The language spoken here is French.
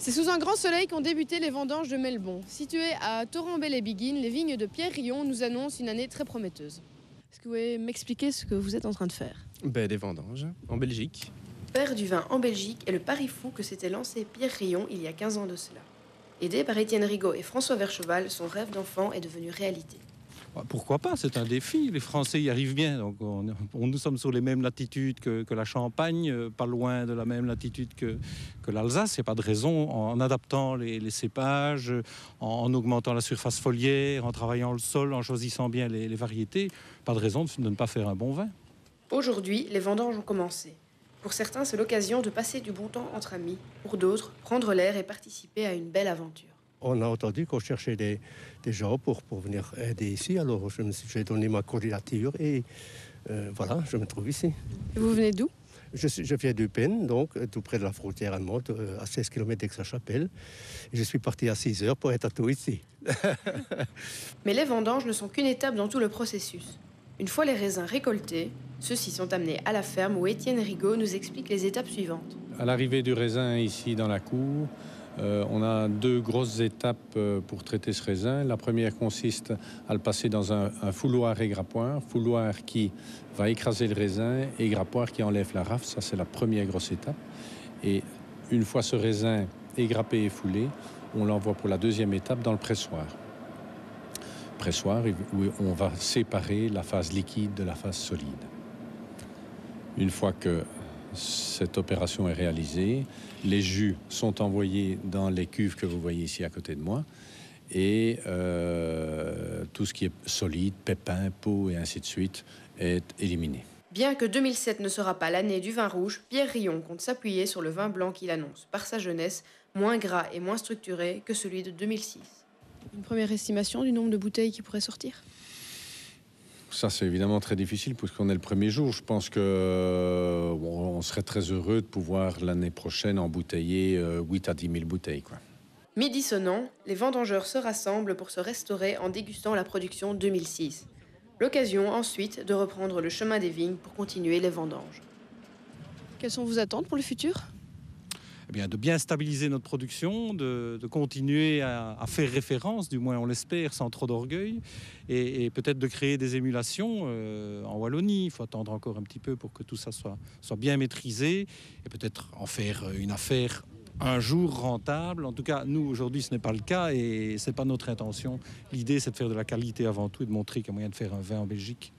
C'est sous un grand soleil qu'ont débuté les vendanges de Melbon. Situées à Torrembel-et-Biguines, les vignes de Pierre Rion nous annoncent une année très prometteuse. Est-ce que vous pouvez m'expliquer ce que vous êtes en train de faire? Des vendanges en Belgique. Père du vin en Belgique est le pari fou que s'était lancé Pierre Rion il y a 15 ans de cela. Aidé par Étienne Rigaud et François Vercheval, son rêve d'enfant est devenu réalité. Pourquoi pas, c'est un défi, les Français y arrivent bien. Donc nous sommes sur les mêmes latitudes que la Champagne, pas loin de la même latitude que l'Alsace. Il n'y a pas de raison, en adaptant les cépages, en augmentant la surface foliaire, en travaillant le sol, en choisissant bien les variétés, pas de raison de ne pas faire un bon vin. Aujourd'hui, les vendanges ont commencé. Pour certains, c'est l'occasion de passer du bon temps entre amis. Pour d'autres, prendre l'air et participer à une belle aventure. On a entendu qu'on cherchait des gens pour venir aider ici. Alors j'ai donné ma candidature et voilà, je me trouve ici. Et vous venez d'où? Je viens d'Eupen, donc tout près de la frontière allemande, à 16 km d'Aix-la-Chapelle. Je suis parti à 6 heures pour être à Taux ici. Mais les vendanges ne sont qu'une étape dans tout le processus. Une fois les raisins récoltés, ceux-ci sont amenés à la ferme où Étienne Rigaud nous explique les étapes suivantes. À l'arrivée du raisin ici dans la cour, on a deux grosses étapes pour traiter ce raisin. La première consiste à le passer dans un fouloir égrappoir, fouloir qui va écraser le raisin et égrappoir qui enlève la rafle. Ça, c'est la première grosse étape. Et une fois ce raisin égrappé et foulé, on l'envoie pour la deuxième étape dans le pressoir. Pressoir où on va séparer la phase liquide de la phase solide. Une fois que cette opération est réalisée, les jus sont envoyés dans les cuves que vous voyez ici à côté de moi et tout ce qui est solide, pépins, peau et ainsi de suite est éliminé. Bien que 2007 ne sera pas l'année du vin rouge, Pierre Rion compte s'appuyer sur le vin blanc qu'il annonce, par sa jeunesse, moins gras et moins structuré que celui de 2006. Une première estimation du nombre de bouteilles qui pourraient sortir? Ça, c'est évidemment très difficile puisqu'on est le premier jour. Je pense qu'on serait très heureux de pouvoir l'année prochaine embouteiller 8 à 10 000 bouteilles, quoi. Midi sonnant, les vendangeurs se rassemblent pour se restaurer en dégustant la production 2006. L'occasion ensuite de reprendre le chemin des vignes pour continuer les vendanges. Quelles sont vos attentes pour le futur? De bien stabiliser notre production, de continuer à faire référence, du moins on l'espère, sans trop d'orgueil, et peut-être de créer des émulations en Wallonie. Il faut attendre encore un petit peu pour que tout ça soit bien maîtrisé, et peut-être en faire une affaire un jour rentable. En tout cas, nous, aujourd'hui, ce n'est pas le cas, et ce n'est pas notre intention. L'idée, c'est de faire de la qualité avant tout, et de montrer qu'il y a moyen de faire un vin en Belgique.